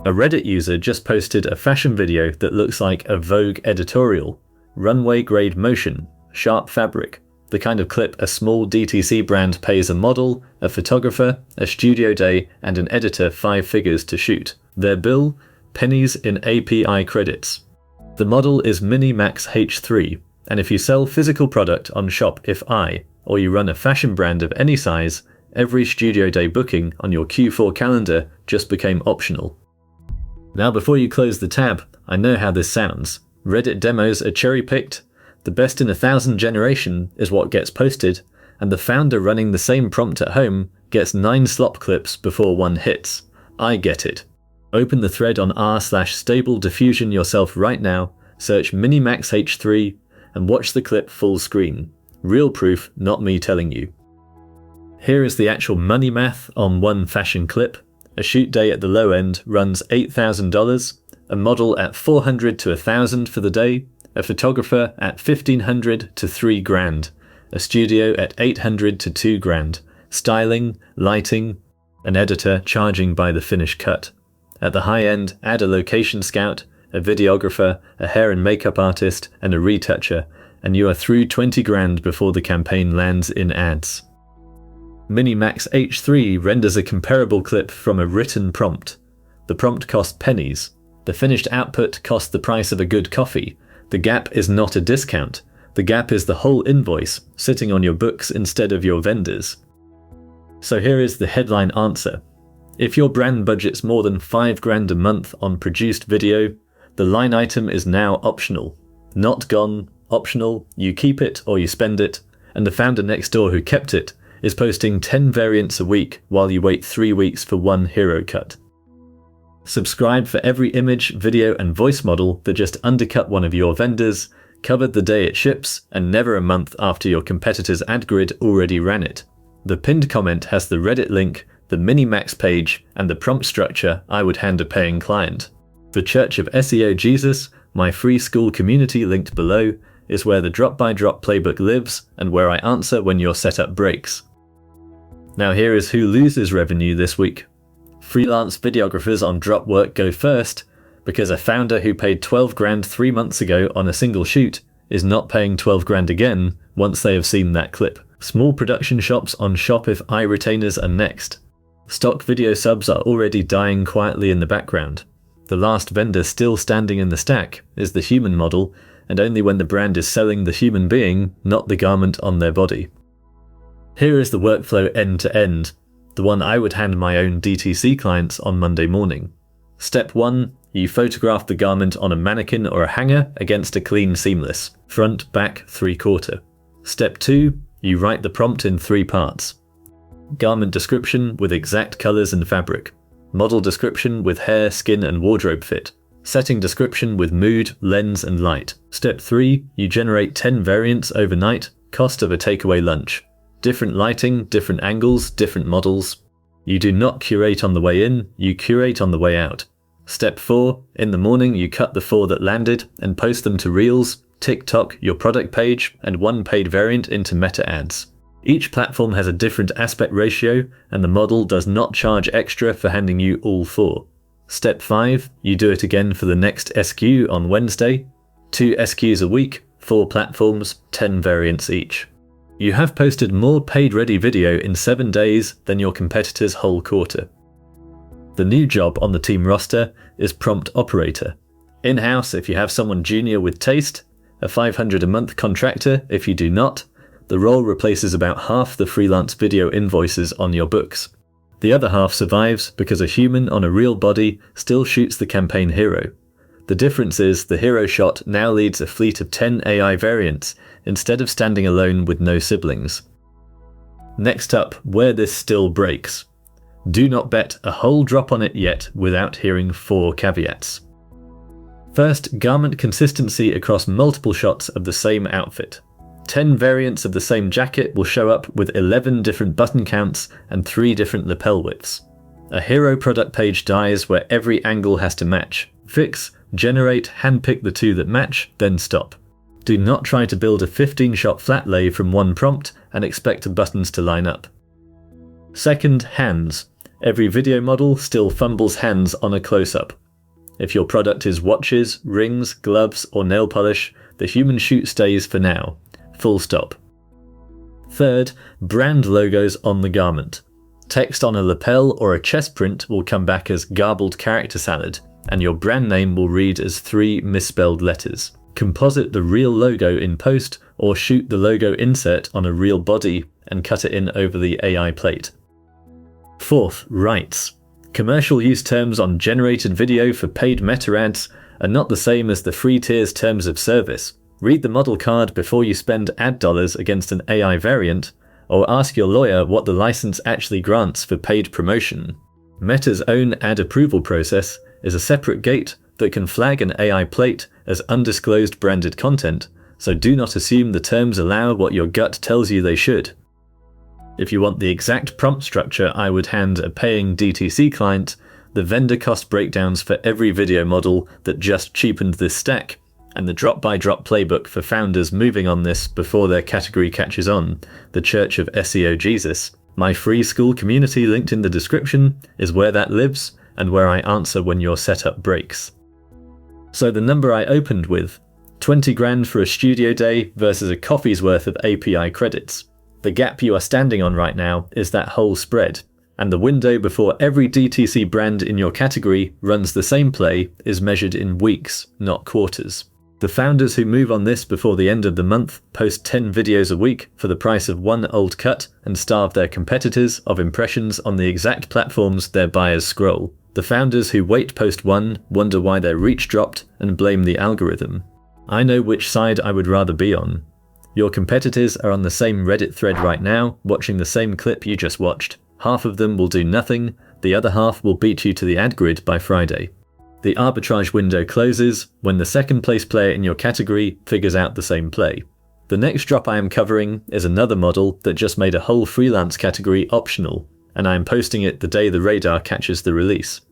A Reddit user just posted a fashion video that looks like a Vogue editorial. Runway grade motion, sharp fabric, the kind of clip a small DTC brand pays a model, a photographer, a studio day, and an editor 5 figures to shoot. Their bill? Pennies in API credits. The model is MiniMax H3, and if you sell physical product on Shop If I, or you run a fashion brand of any size, every studio day booking on your Q4 calendar just became optional. Now before you close the tab, I know how this sounds. Reddit demos are cherry-picked, the best in 1,000 generation is what gets posted, and the founder running the same prompt at home gets 9 slop clips before one hits. I get it. Open the thread on r/StableDiffusion yourself right now, search MiniMax H3, and watch the clip full screen. Real proof, not me telling you. Here is the actual money math on one fashion clip. A shoot day at the low end runs $8,000, a model at $400 to $1,000 for the day, a photographer at $1,500 to $3,000, a studio at $800 to $2,000, styling, lighting, an editor charging by the finish cut. At the high end, add a location scout, a videographer, a hair and makeup artist, and a retoucher, and you are through $20,000 before the campaign lands in ads. MiniMax H3 renders a comparable clip from a written prompt. The prompt costs pennies. The finished output costs the price of a good coffee. The gap is not a discount. The gap is the whole invoice, sitting on your books instead of your vendors. So here is the headline answer. If your brand budget's more than $5,000 a month on produced video, the line item is now optional. Not gone, optional, you keep it or you spend it, and the founder next door who kept it is posting 10 variants a week while you wait 3 weeks for one hero cut. Subscribe for every image, video and voice model that just undercut one of your vendors, covered the day it ships, and never a month after your competitor's ad grid already ran it. The pinned comment has the Reddit link, the MiniMax page, and the prompt structure I would hand a paying client. The Church of SEO Jesus, my free school community linked below, is where the drop-by-drop playbook lives and where I answer when your setup breaks. Now here is who loses revenue this week. Freelance videographers on drop work go first, because a founder who paid $12,000 3 months ago on a single shoot is not paying $12,000 again once they have seen that clip. Small production shops on Shop If I retainers are next. Stock video subs are already dying quietly in the background. The last vendor still standing in the stack is the human model, and only when the brand is selling the human being, not the garment on their body. Here is the workflow end to end, the one I would hand my own DTC clients on Monday morning. Step 1, you photograph the garment on a mannequin or a hanger against a clean seamless, front, back, 3/4. Step 2, you write the prompt in 3 parts. Garment description with exact colors and fabric. Model description with hair, skin and wardrobe fit. Setting description with mood, lens and light. Step 3, you generate 10 variants overnight, cost of a takeaway lunch. Different lighting, different angles, different models. You do not curate on the way in, you curate on the way out. Step 4, in the morning you cut the 4 that landed and post them to Reels, TikTok, your product page, and one paid variant into meta ads. Each platform has a different aspect ratio, and the model does not charge extra for handing you all 4. Step 5, you do it again for the next SKU on Wednesday. 2 SKUs a week, 4 platforms, 10 variants each. You have posted more paid ready video in 7 days than your competitor's whole quarter. The new job on the team roster is prompt operator. In-house if you have someone junior with taste, a $500 a month contractor if you do not. The role replaces about half the freelance video invoices on your books. The other half survives because a human on a real body still shoots the campaign hero. The difference is the hero shot now leads a fleet of 10 AI variants instead of standing alone with no siblings. Next up, where this still breaks. Do not bet a whole drop on it yet without hearing 4 caveats. First, garment consistency across multiple shots of the same outfit. 10 variants of the same jacket will show up with 11 different button counts and 3 different lapel widths. A hero product page dies where every angle has to match. Fix, generate, handpick the 2 that match, then stop. Do not try to build a 15-shot flat lay from one prompt and expect buttons to line up. Second, hands. Every video model still fumbles hands on a close-up. If your product is watches, rings, gloves, or nail polish, the human shoot stays for now. Full stop. Third, brand logos on the garment. Text on a lapel or a chest print will come back as garbled character salad, and your brand name will read as 3 misspelled letters. Composite the real logo in post, or shoot the logo insert on a real body and cut it in over the AI plate. Fourth, rights. Commercial use terms on generated video for paid meta ads are not the same as the free tier's terms of service. Read the model card before you spend ad dollars against an AI variant, or ask your lawyer what the license actually grants for paid promotion. Meta's own ad approval process is a separate gate that can flag an AI plate as undisclosed branded content, so do not assume the terms allow what your gut tells you they should. If you want the exact prompt structure I would hand a paying DTC client, the vendor cost breakdowns for every video model that just cheapened this stack, and the drop-by-drop playbook for founders moving on this before their category catches on, the Church of SEO Jesus. My free school community linked in the description is where that lives and where I answer when your setup breaks. So the number I opened with, 20 grand for a studio day versus a coffee's worth of API credits. The gap you are standing on right now is that whole spread, and the window before every DTC brand in your category runs the same play is measured in weeks, not quarters. The founders who move on this before the end of the month post 10 videos a week for the price of one old cut and starve their competitors of impressions on the exact platforms their buyers scroll. The founders who wait post 1 wonder why their reach dropped and blame the algorithm. I know which side I would rather be on. Your competitors are on the same Reddit thread right now, watching the same clip you just watched. Half of them will do nothing, the other half will beat you to the ad grid by Friday. The arbitrage window closes when the second place player in your category figures out the same play. The next drop I am covering is another model that just made a whole freelance category optional, and I am posting it the day the radar catches the release.